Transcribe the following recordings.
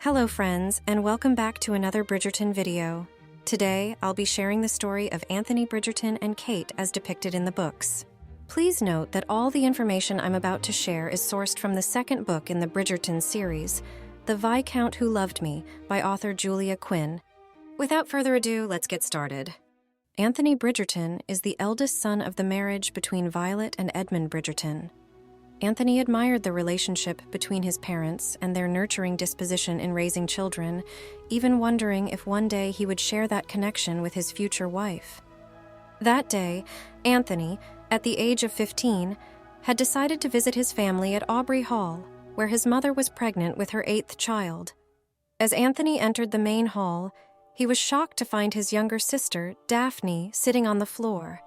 Hello friends, and welcome back to another Bridgerton video. Today, I'll be sharing the story of Anthony Bridgerton and Kate as depicted in the books. Please note that all the information I'm about to share is sourced from the second book in the Bridgerton series, The Viscount Who Loved Me, by author Julia Quinn. Without further ado, let's get started. Anthony Bridgerton is the eldest son of the marriage between Violet and Edmund Bridgerton. Anthony admired the relationship between his parents and their nurturing disposition in raising children, even wondering if one day he would share that connection with his future wife. That day, Anthony, at the age of 15, had decided to visit his family at Aubrey Hall, where his mother was pregnant with her 8th child. As Anthony entered the main hall, he was shocked to find his younger sister, Daphne, sitting on the floor,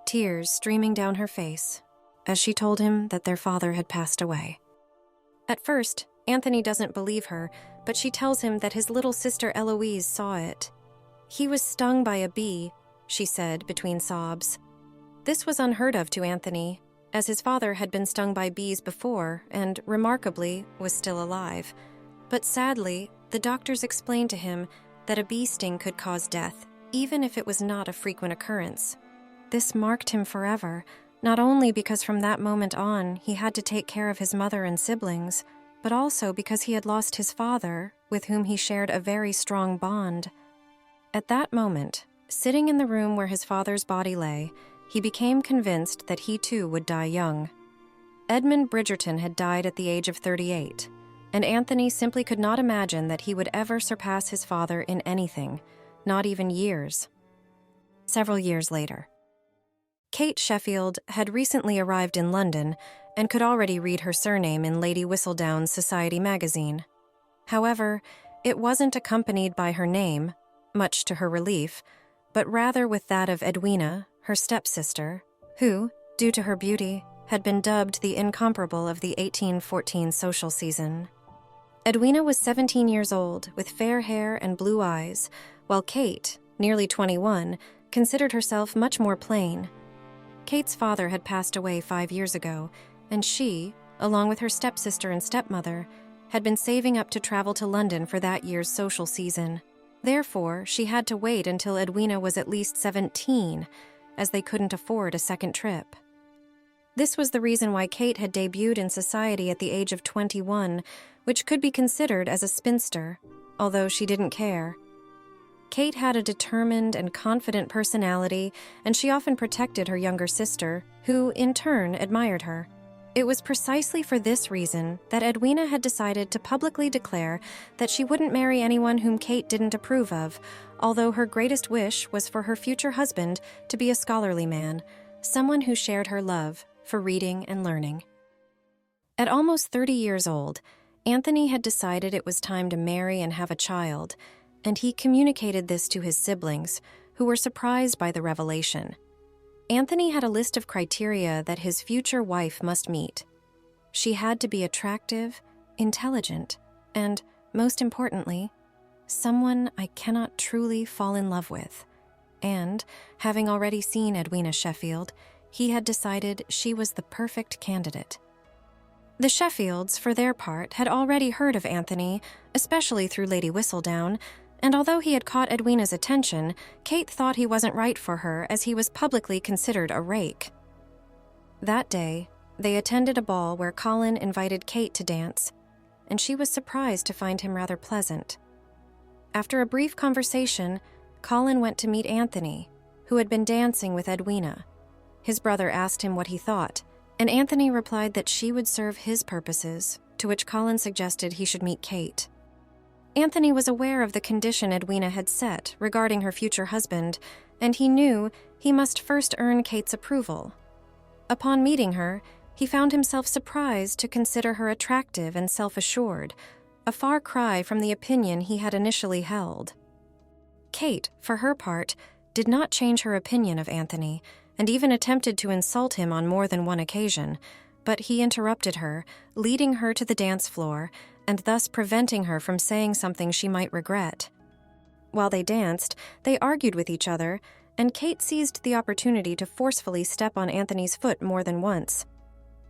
tears streaming down her face, as she told him that their father had passed away. At first, Anthony doesn't believe her, but she tells him that his little sister Eloise saw it. "He was stung by a bee," she said between sobs. This was unheard of to Anthony, as his father had been stung by bees before and, remarkably, was still alive. But sadly, the doctors explained to him that a bee sting could cause death, even if it was not a frequent occurrence. This marked him forever, not only because from that moment on he had to take care of his mother and siblings, but also because he had lost his father, with whom he shared a very strong bond. At that moment, sitting in the room where his father's body lay, he became convinced that he too would die young. Edmund Bridgerton had died at the age of 38, and Anthony simply could not imagine that he would ever surpass his father in anything, not even years. Several years later, Kate Sheffield had recently arrived in London and could already read her surname in Lady Whistledown's Society magazine. However, it wasn't accompanied by her name, much to her relief, but rather with that of Edwina, her stepsister, who, due to her beauty, had been dubbed the incomparable of the 1814 social season. Edwina was 17 years old, with fair hair and blue eyes, while Kate, nearly 21, considered herself much more plain. Kate's father had passed away 5 years ago, and she, along with her stepsister and stepmother, had been saving up to travel to London for that year's social season. Therefore, she had to wait until Edwina was at least 17, as they couldn't afford a second trip. This was the reason why Kate had debuted in society at the age of 21, which could be considered as a spinster, although she didn't care. Kate had a determined and confident personality, and she often protected her younger sister, who, in turn, admired her. It was precisely for this reason that Edwina had decided to publicly declare that she wouldn't marry anyone whom Kate didn't approve of, although her greatest wish was for her future husband to be a scholarly man, someone who shared her love for reading and learning. At almost 30 years old, Anthony had decided it was time to marry and have a child, and he communicated this to his siblings, who were surprised by the revelation. Anthony had a list of criteria that his future wife must meet. She had to be attractive, intelligent, and, most importantly, someone I cannot truly fall in love with. And, having already seen Edwina Sheffield, he had decided she was the perfect candidate. The Sheffields, for their part, had already heard of Anthony, especially through Lady Whistledown, and although he had caught Edwina's attention, Kate thought he wasn't right for her as he was publicly considered a rake. That day, they attended a ball where Colin invited Kate to dance, and she was surprised to find him rather pleasant. After a brief conversation, Colin went to meet Anthony, who had been dancing with Edwina. His brother asked him what he thought, and Anthony replied that she would serve his purposes, to which Colin suggested he should meet Kate. Anthony was aware of the condition Edwina had set regarding her future husband, and he knew he must first earn Kate's approval. Upon meeting her, he found himself surprised to consider her attractive and self-assured, a far cry from the opinion he had initially held. Kate, for her part, did not change her opinion of Anthony, and even attempted to insult him on more than one occasion, but he interrupted her, leading her to the dance floor, and thus preventing her from saying something she might regret. While they danced, they argued with each other, and Kate seized the opportunity to forcefully step on Anthony's foot more than once.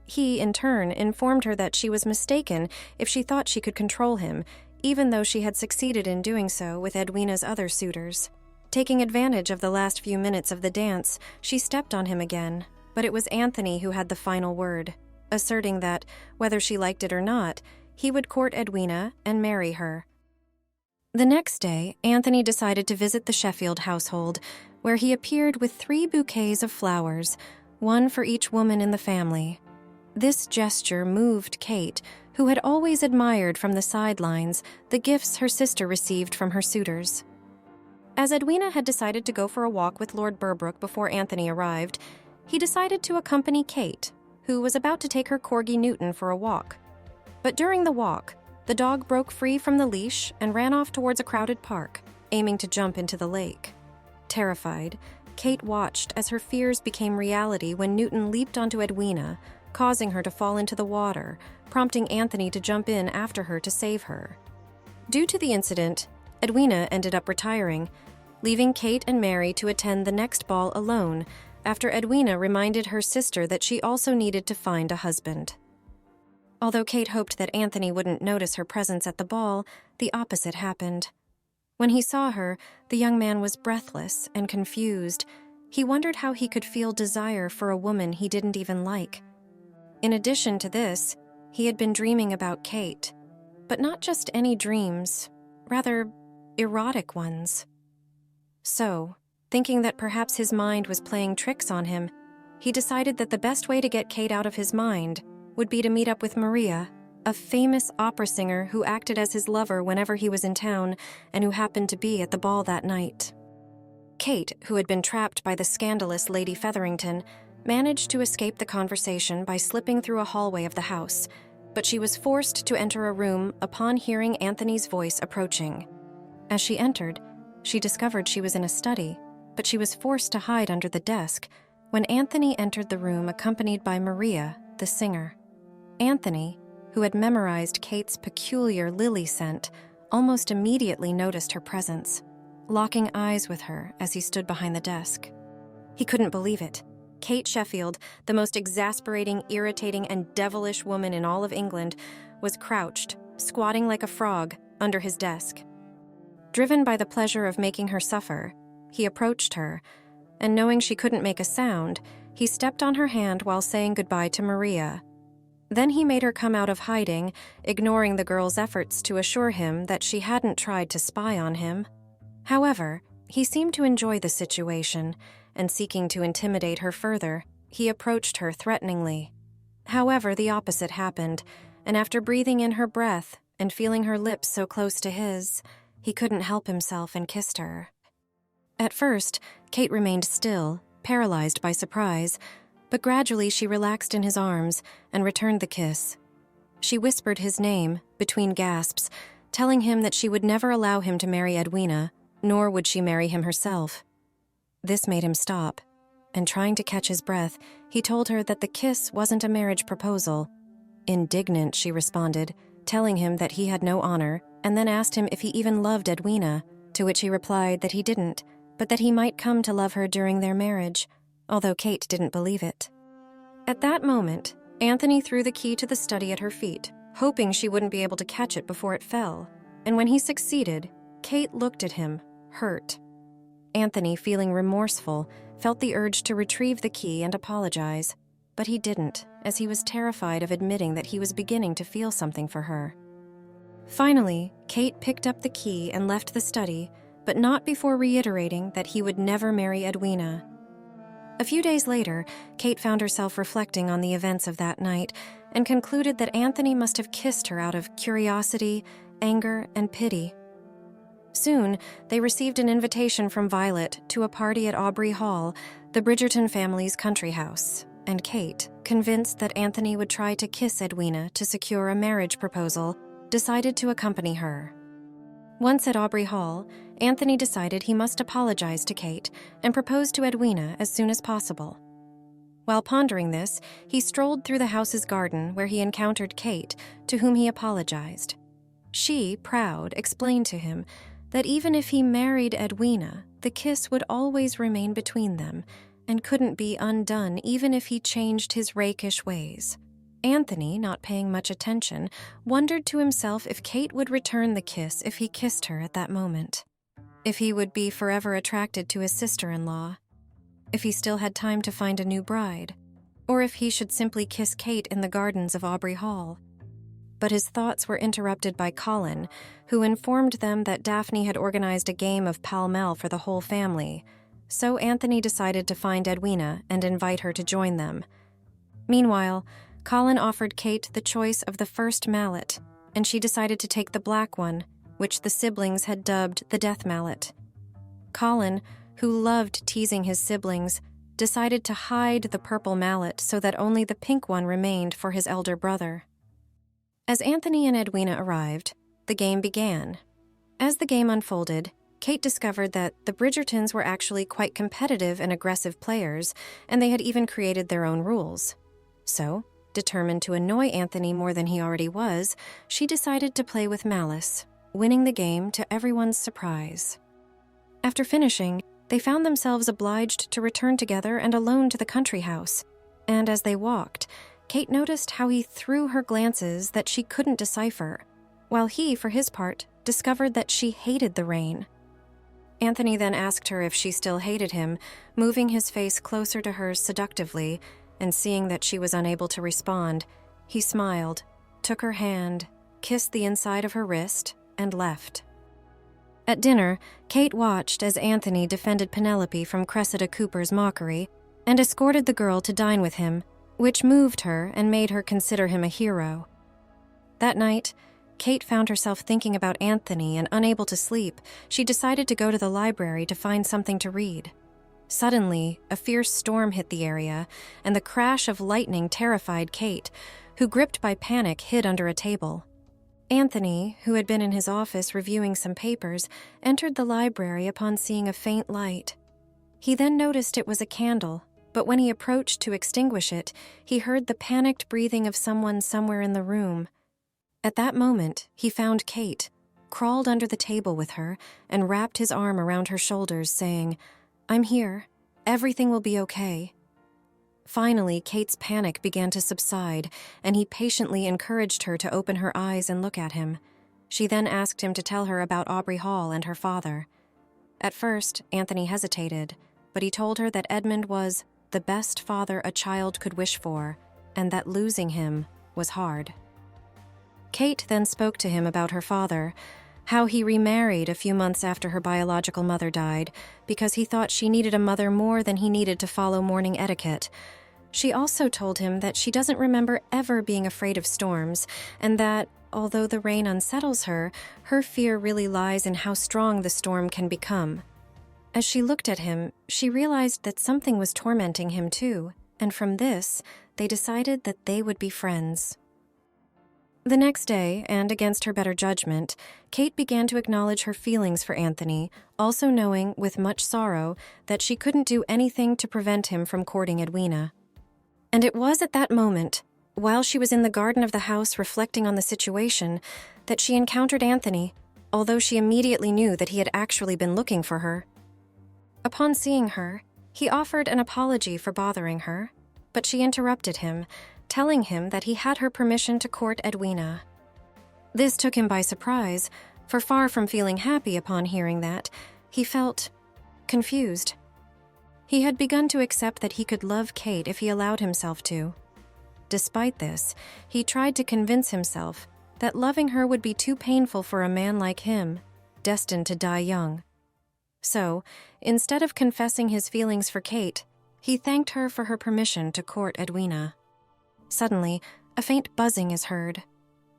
He, in turn, informed her that she was mistaken if she thought she could control him, even though she had succeeded in doing so with Edwina's other suitors. Taking advantage of the last few minutes of the dance, she stepped on him again, but it was Anthony who had the final word, asserting that, whether she liked it or not, he would court Edwina and marry her. The next day, Anthony decided to visit the Sheffield household, where he appeared with 3 bouquets of flowers, one for each woman in the family. This gesture moved Kate, who had always admired from the sidelines the gifts her sister received from her suitors. As Edwina had decided to go for a walk with Lord Burbrook before Anthony arrived, he decided to accompany Kate, who was about to take her corgi Newton for a walk. But during the walk, the dog broke free from the leash and ran off towards a crowded park, aiming to jump into the lake. Terrified, Kate watched as her fears became reality when Newton leaped onto Edwina, causing her to fall into the water, prompting Anthony to jump in after her to save her. Due to the incident, Edwina ended up retiring, leaving Kate and Mary to attend the next ball alone, after Edwina reminded her sister that she also needed to find a husband. Although Kate hoped that Anthony wouldn't notice her presence at the ball, the opposite happened. When he saw her, the young man was breathless and confused. He wondered how he could feel desire for a woman he didn't even like. In addition to this, he had been dreaming about Kate, but not just any dreams, rather erotic ones. So, thinking that perhaps his mind was playing tricks on him, he decided that the best way to get Kate out of his mind would be to meet up with Maria, a famous opera singer who acted as his lover whenever he was in town and who happened to be at the ball that night. Kate, who had been trapped by the scandalous Lady Featherington, managed to escape the conversation by slipping through a hallway of the house, but she was forced to enter a room upon hearing Anthony's voice approaching. As she entered, she discovered she was in a study, but she was forced to hide under the desk when Anthony entered the room accompanied by Maria, the singer. Anthony, who had memorized Kate's peculiar lily scent, almost immediately noticed her presence, locking eyes with her as he stood behind the desk. He couldn't believe it. Kate Sheffield, the most exasperating, irritating, and devilish woman in all of England, was crouched, squatting like a frog, under his desk. Driven by the pleasure of making her suffer, he approached her, and knowing she couldn't make a sound, he stepped on her hand while saying goodbye to Maria. Then he made her come out of hiding, ignoring the girl's efforts to assure him that she hadn't tried to spy on him. However, he seemed to enjoy the situation, and seeking to intimidate her further, he approached her threateningly. However, the opposite happened, and after breathing in her breath and feeling her lips so close to his, he couldn't help himself and kissed her. At first, Kate remained still, paralyzed by surprise, but gradually she relaxed in his arms and returned the kiss. She whispered his name, between gasps, telling him that she would never allow him to marry Edwina, nor would she marry him herself. This made him stop, and trying to catch his breath, he told her that the kiss wasn't a marriage proposal. Indignant, she responded, telling him that he had no honor, and then asked him if he even loved Edwina, to which he replied that he didn't, but that he might come to love her during their marriage, although Kate didn't believe it. At that moment, Anthony threw the key to the study at her feet, hoping she wouldn't be able to catch it before it fell, and when he succeeded, Kate looked at him, hurt. Anthony, feeling remorseful, felt the urge to retrieve the key and apologize, but he didn't, as he was terrified of admitting that he was beginning to feel something for her. Finally, Kate picked up the key and left the study, but not before reiterating that he would never marry Edwina. A few days later, Kate found herself reflecting on the events of that night and concluded that Anthony must have kissed her out of curiosity, anger, and pity. Soon, they received an invitation from Violet to a party at Aubrey Hall, the Bridgerton family's country house, and Kate, convinced that Anthony would try to kiss Edwina to secure a marriage proposal, decided to accompany her. Once at Aubrey Hall, Anthony decided he must apologize to Kate and propose to Edwina as soon as possible. While pondering this, he strolled through the house's garden where he encountered Kate, to whom he apologized. She, proud, explained to him that even if he married Edwina, the kiss would always remain between them and couldn't be undone even if he changed his rakish ways. Anthony, not paying much attention, wondered to himself if Kate would return the kiss if he kissed her at that moment. If he would be forever attracted to his sister-in-law. If he still had time to find a new bride. Or if he should simply kiss Kate in the gardens of Aubrey Hall. But his thoughts were interrupted by Colin, who informed them that Daphne had organized a game of pall-mall for the whole family, so Anthony decided to find Edwina and invite her to join them. Meanwhile, Colin offered Kate the choice of the first mallet, and she decided to take the black one, which the siblings had dubbed the death mallet. Colin, who loved teasing his siblings, decided to hide the purple mallet so that only the pink one remained for his elder brother. As Anthony and Edwina arrived, the game began. As the game unfolded, Kate discovered that the Bridgertons were actually quite competitive and aggressive players, and they had even created their own rules. So, determined to annoy Anthony more than he already was, she decided to play with malice, winning the game to everyone's surprise. After finishing, they found themselves obliged to return together and alone to the country house, and as they walked, Kate noticed how he threw her glances that she couldn't decipher, while he, for his part, discovered that she hated the rain. Anthony then asked her if she still hated him, moving his face closer to hers seductively, and seeing that she was unable to respond, he smiled, took her hand, kissed the inside of her wrist, and left. At dinner, Kate watched as Anthony defended Penelope from Cressida Cooper's mockery and escorted the girl to dine with him, which moved her and made her consider him a hero. That night, Kate found herself thinking about Anthony and unable to sleep. She decided to go to the library to find something to read. Suddenly, a fierce storm hit the area, and the crash of lightning terrified Kate, who, gripped by panic, hid under a table. Anthony, who had been in his office reviewing some papers, entered the library upon seeing a faint light. He then noticed it was a candle, but when he approached to extinguish it, he heard the panicked breathing of someone somewhere in the room. At that moment, he found Kate, crawled under the table with her, and wrapped his arm around her shoulders, saying, "I'm here. Everything will be okay." Finally, Kate's panic began to subside, and he patiently encouraged her to open her eyes and look at him. She then asked him to tell her about Aubrey Hall and her father. At first, Anthony hesitated, but he told her that Edmund was the best father a child could wish for, and that losing him was hard. Kate then spoke to him about her father, how he remarried a few months after her biological mother died because he thought she needed a mother more than he needed to follow mourning etiquette. She also told him that she doesn't remember ever being afraid of storms, and that, although the rain unsettles her, her fear really lies in how strong the storm can become. As she looked at him, she realized that something was tormenting him too, and from this, they decided that they would be friends. The next day, and against her better judgment, Kate began to acknowledge her feelings for Anthony, also knowing, with much sorrow, that she couldn't do anything to prevent him from courting Edwina. And it was at that moment, while she was in the garden of the house reflecting on the situation, that she encountered Anthony, although she immediately knew that he had actually been looking for her. Upon seeing her, he offered an apology for bothering her, but she interrupted him, telling him that he had her permission to court Edwina. This took him by surprise, for far from feeling happy upon hearing that, he felt confused. He had begun to accept that he could love Kate if he allowed himself to. Despite this, he tried to convince himself that loving her would be too painful for a man like him, destined to die young. So, instead of confessing his feelings for Kate, he thanked her for her permission to court Edwina. Suddenly, a faint buzzing is heard.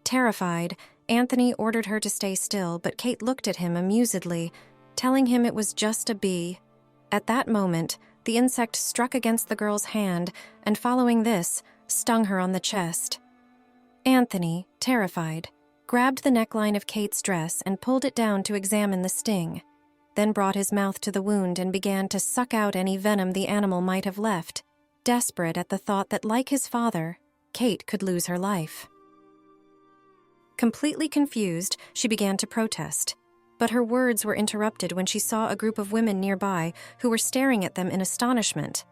Terrified, Anthony ordered her to stay still, but Kate looked at him amusedly, telling him it was just a bee. At that moment, the insect struck against the girl's hand, and following this, stung her on the chest. Anthony, terrified, grabbed the neckline of Kate's dress and pulled it down to examine the sting, then brought his mouth to the wound and began to suck out any venom the animal might have left, desperate at the thought that, like his father, Kate could lose her life. Completely confused, she began to protest, but her words were interrupted when she saw a group of women nearby who were staring at them in astonishment.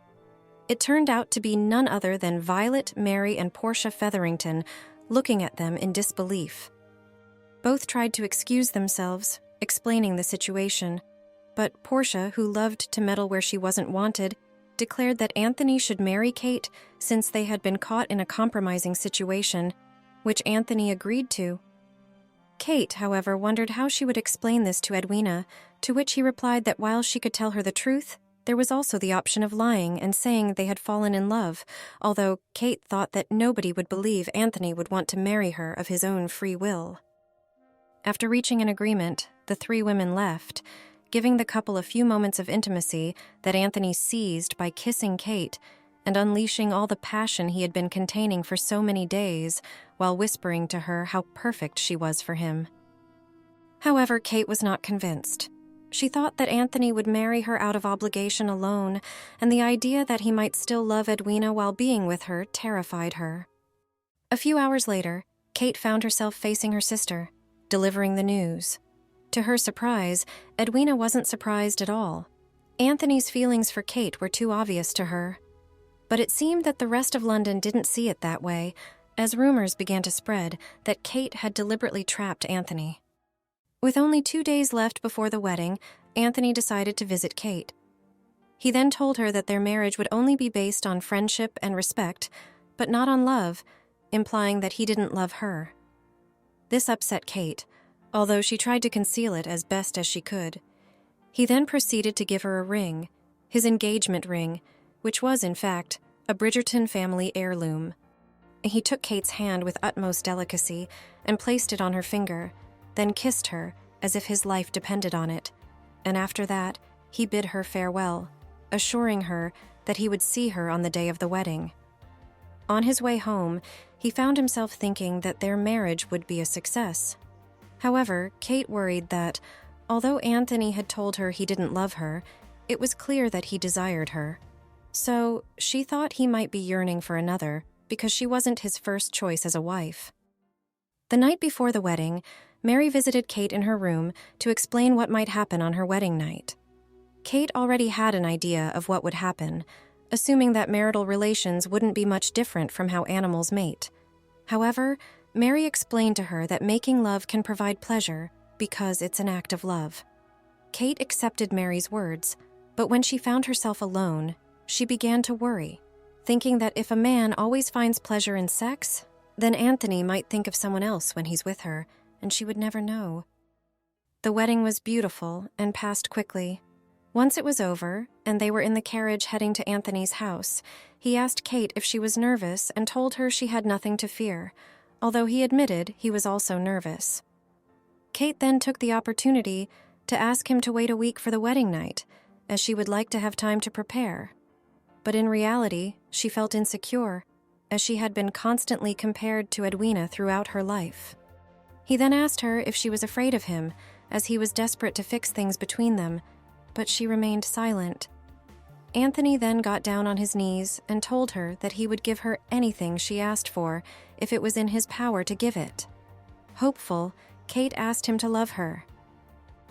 It turned out to be none other than Violet, Mary, and Portia Featherington, looking at them in disbelief. Both tried to excuse themselves, explaining the situation, but Portia, who loved to meddle where she wasn't wanted, declared that Anthony should marry Kate since they had been caught in a compromising situation, which Anthony agreed to. Kate, however, wondered how she would explain this to Edwina, to which he replied that while she could tell her the truth, there was also the option of lying and saying they had fallen in love, although Kate thought that nobody would believe Anthony would want to marry her of his own free will. After reaching an agreement, the three women left, giving the couple a few moments of intimacy that Anthony seized by kissing Kate and unleashing all the passion he had been containing for so many days while whispering to her how perfect she was for him. However, Kate was not convinced. She thought that Anthony would marry her out of obligation alone, and the idea that he might still love Edwina while being with her terrified her. A few hours later, Kate found herself facing her sister, delivering the news. To her surprise, Edwina wasn't surprised at all. Anthony's feelings for Kate were too obvious to her. But it seemed that the rest of London didn't see it that way, as rumors began to spread that Kate had deliberately trapped Anthony. With only 2 days left before the wedding, Anthony decided to visit Kate. He then told her that their marriage would only be based on friendship and respect, but not on love, implying that he didn't love her. This upset Kate, although she tried to conceal it as best as she could. He then proceeded to give her a ring, his engagement ring, which was, in fact, a Bridgerton family heirloom. He took Kate's hand with utmost delicacy and placed it on her finger, then kissed her as if his life depended on it, and after that, he bid her farewell, assuring her that he would see her on the day of the wedding. On his way home, he found himself thinking that their marriage would be a success. However, Kate worried that, although Anthony had told her he didn't love her, it was clear that he desired her. So, she thought he might be yearning for another, because she wasn't his first choice as a wife. The night before the wedding, Mary visited Kate in her room to explain what might happen on her wedding night. Kate already had an idea of what would happen, assuming that marital relations wouldn't be much different from how animals mate. However, Mary explained to her that making love can provide pleasure because it's an act of love. Kate accepted Mary's words, but when she found herself alone, she began to worry, thinking that if a man always finds pleasure in sex, then Anthony might think of someone else when he's with her, and she would never know. The wedding was beautiful and passed quickly. Once it was over, and they were in the carriage heading to Anthony's house, he asked Kate if she was nervous and told her she had nothing to fear, although he admitted he was also nervous. Kate then took the opportunity to ask him to wait a week for the wedding night, as she would like to have time to prepare. But in reality, she felt insecure, as she had been constantly compared to Edwina throughout her life. He then asked her if she was afraid of him, as he was desperate to fix things between them, but she remained silent. Anthony then got down on his knees and told her that he would give her anything she asked for if it was in his power to give it. Hopeful, Kate asked him to love her.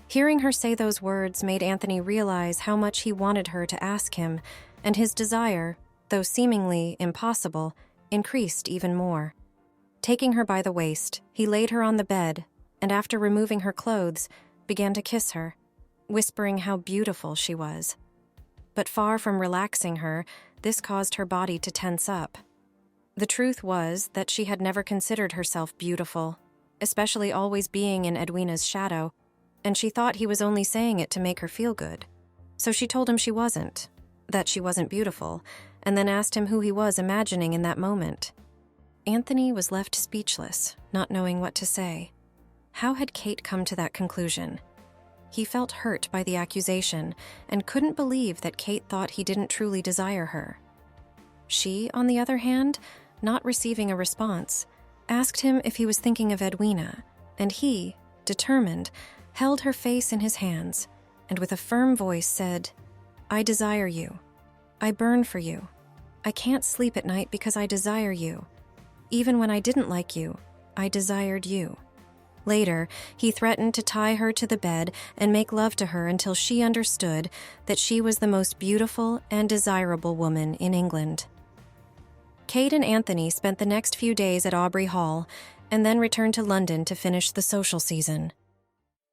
Hearing her say those words made Anthony realize how much he wanted her to ask him, and his desire, though seemingly impossible, increased even more. Taking her by the waist, he laid her on the bed, and after removing her clothes, began to kiss her, whispering how beautiful she was. But far from relaxing her, this caused her body to tense up. The truth was that she had never considered herself beautiful, especially always being in Edwina's shadow, and she thought he was only saying it to make her feel good. So she told him she wasn't, that she wasn't beautiful, and then asked him who he was imagining in that moment. Anthony was left speechless, not knowing what to say. How had Kate come to that conclusion? He felt hurt by the accusation and couldn't believe that Kate thought he didn't truly desire her. She, on the other hand, not receiving a response, asked him if he was thinking of Edwina, and he, determined, held her face in his hands and with a firm voice said, "I desire you. I burn for you. I can't sleep at night because I desire you. Even when I didn't like you, I desired you." Later, he threatened to tie her to the bed and make love to her until she understood that she was the most beautiful and desirable woman in England. Kate and Anthony spent the next few days at Aubrey Hall and then returned to London to finish the social season.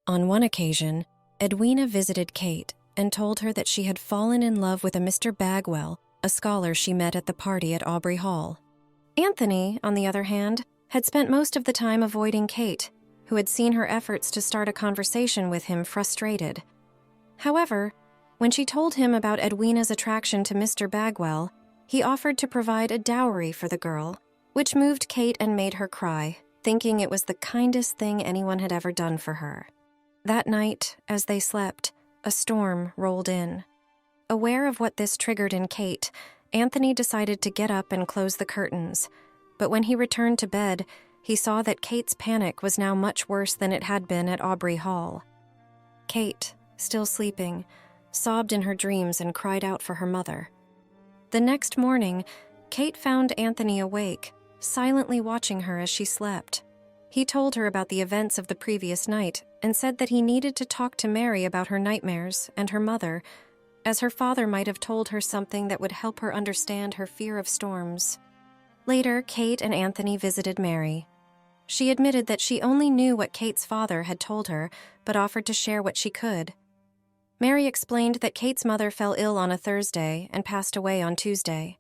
On one occasion, Edwina visited Kate and told her that she had fallen in love with a Mr. Bagwell, a scholar she met at the party at Aubrey Hall. Anthony, on the other hand, had spent most of the time avoiding Kate, who had seen her efforts to start a conversation with him frustrated. However, when she told him about Edwina's attraction to Mr. Bagwell, he offered to provide a dowry for the girl, which moved Kate and made her cry, thinking it was the kindest thing anyone had ever done for her. That night, as they slept, a storm rolled in. Aware of what this triggered in Kate, Anthony decided to get up and close the curtains. But when he returned to bed, he saw that Kate's panic was now much worse than it had been at Aubrey Hall. Kate, still sleeping, sobbed in her dreams and cried out for her mother. The next morning, Kate found Anthony awake, silently watching her as she slept. He told her about the events of the previous night and said that he needed to talk to Mary about her nightmares and her mother, as her father might have told her something that would help her understand her fear of storms. Later, Kate and Anthony visited Mary. She admitted that she only knew what Kate's father had told her, but offered to share what she could. Mary explained that Kate's mother fell ill on a Thursday and passed away on Tuesday.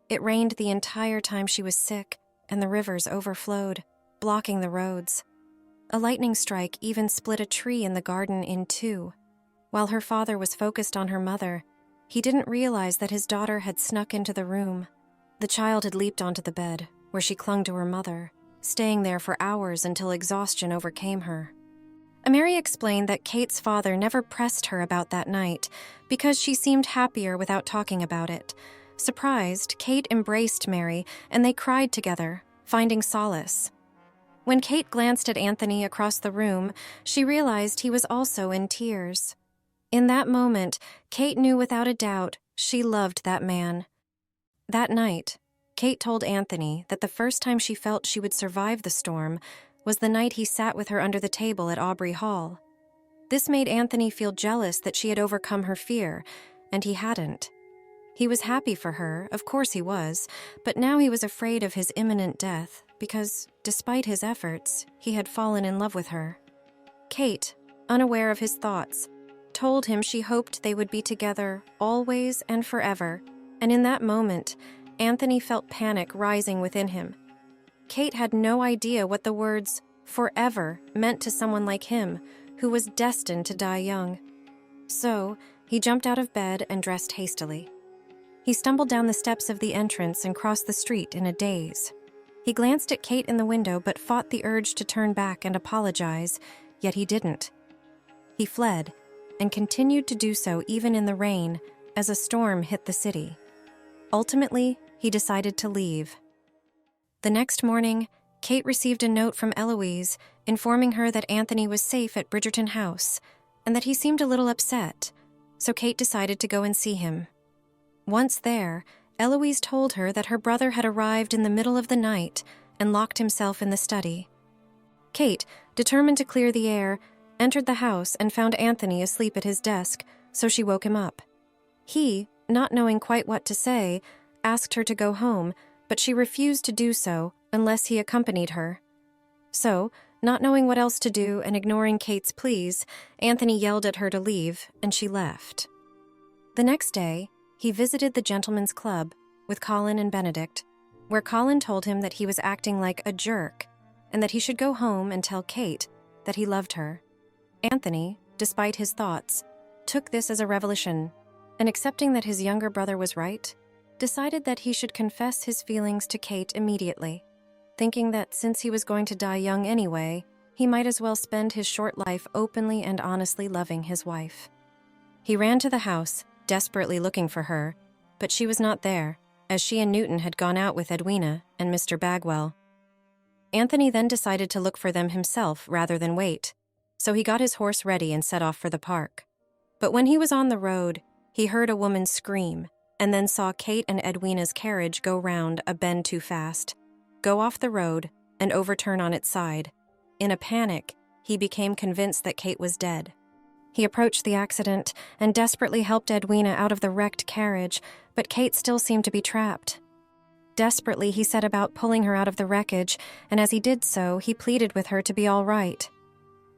It rained the entire time she was sick, and the rivers overflowed, blocking the roads. A lightning strike even split a tree in the garden in two. While her father was focused on her mother, he didn't realize that his daughter had snuck into the room. The child had leaped onto the bed, where she clung to her mother, staying there for hours until exhaustion overcame her. Mary explained that Kate's father never pressed her about that night because she seemed happier without talking about it. Surprised, Kate embraced Mary, and they cried together, finding solace. When Kate glanced at Anthony across the room, she realized he was also in tears. In that moment, Kate knew without a doubt she loved that man. That night, Kate told Anthony that the first time she felt she would survive the storm was the night he sat with her under the table at Aubrey Hall. This made Anthony feel jealous that she had overcome her fear, and he hadn't. He was happy for her, of course he was, but now he was afraid of his imminent death because, despite his efforts, he had fallen in love with her. Kate, unaware of his thoughts, told him she hoped they would be together always and forever, and in that moment, Anthony felt panic rising within him. Kate had no idea what the words "forever" meant to someone like him, who was destined to die young. So, he jumped out of bed and dressed hastily. He stumbled down the steps of the entrance and crossed the street in a daze. He glanced at Kate in the window but fought the urge to turn back and apologize, yet he didn't. He fled, and continued to do so even in the rain as a storm hit the city. Ultimately, he decided to leave. The next morning, Kate received a note from Eloise informing her that Anthony was safe at Bridgerton House and that he seemed a little upset, so Kate decided to go and see him. Once there, Eloise told her that her brother had arrived in the middle of the night and locked himself in the study. Kate, determined to clear the air, entered the house and found Anthony asleep at his desk, so she woke him up. He, not knowing quite what to say, asked her to go home, but she refused to do so unless he accompanied her. So, not knowing what else to do and ignoring Kate's pleas, Anthony yelled at her to leave, and she left. The next day, he visited the gentlemen's club with Colin and Benedict, where Colin told him that he was acting like a jerk and that he should go home and tell Kate that he loved her. Anthony, despite his thoughts, took this as a revelation, and accepting that his younger brother was right, decided that he should confess his feelings to Kate immediately, thinking that since he was going to die young anyway, he might as well spend his short life openly and honestly loving his wife. He ran to the house, desperately looking for her, but she was not there, as she and Newton had gone out with Edwina and Mr. Bagwell. Anthony then decided to look for them himself rather than wait, so he got his horse ready and set off for the park. But when he was on the road, he heard a woman scream, and then saw Kate and Edwina's carriage go round a bend too fast, go off the road, and overturn on its side. In a panic, he became convinced that Kate was dead. He approached the accident and desperately helped Edwina out of the wrecked carriage, but Kate still seemed to be trapped. Desperately, he set about pulling her out of the wreckage, and as he did so, he pleaded with her to be all right.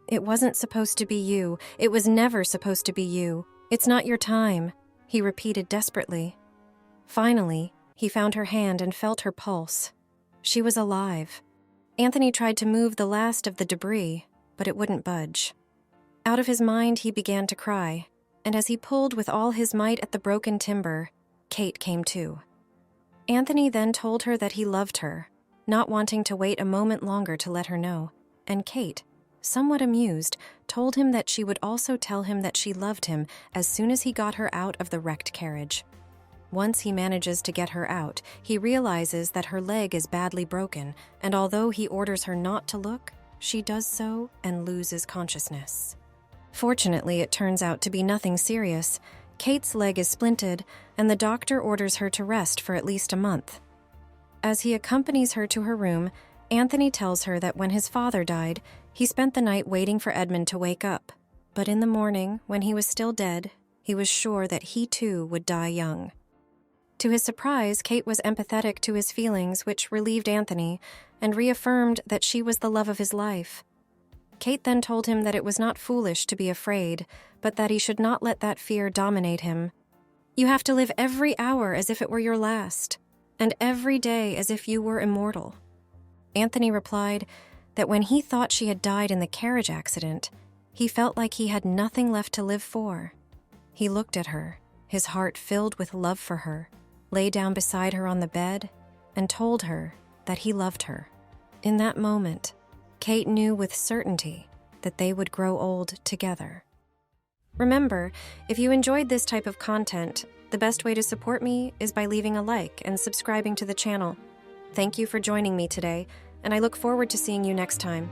"It wasn't supposed to be you. It was never supposed to be you. It's not your time," he repeated desperately. Finally, he found her hand and felt her pulse. She was alive. Anthony tried to move the last of the debris, but it wouldn't budge. Out of his mind, he began to cry, and as he pulled with all his might at the broken timber, Kate came to. Anthony then told her that he loved her, not wanting to wait a moment longer to let her know, and Kate, somewhat amused, told him that she would also tell him that she loved him as soon as he got her out of the wrecked carriage. Once he manages to get her out, he realizes that her leg is badly broken, and although he orders her not to look, she does so and loses consciousness. Fortunately, it turns out to be nothing serious. Kate's leg is splinted, and the doctor orders her to rest for at least a month. As he accompanies her to her room, Anthony tells her that when his father died, he spent the night waiting for Edmund to wake up. But in the morning, when he was still dead, he was sure that he too would die young. To his surprise, Kate was empathetic to his feelings, which relieved Anthony, and reaffirmed that she was the love of his life. Kate then told him that it was not foolish to be afraid, but that he should not let that fear dominate him. "You have to live every hour as if it were your last, and every day as if you were immortal." Anthony replied that when he thought she had died in the carriage accident, he felt like he had nothing left to live for. He looked at her, his heart filled with love for her, lay down beside her on the bed, and told her that he loved her. In that moment, Kate knew with certainty that they would grow old together. Remember, if you enjoyed this type of content, the best way to support me is by leaving a like and subscribing to the channel. Thank you for joining me today, and I look forward to seeing you next time.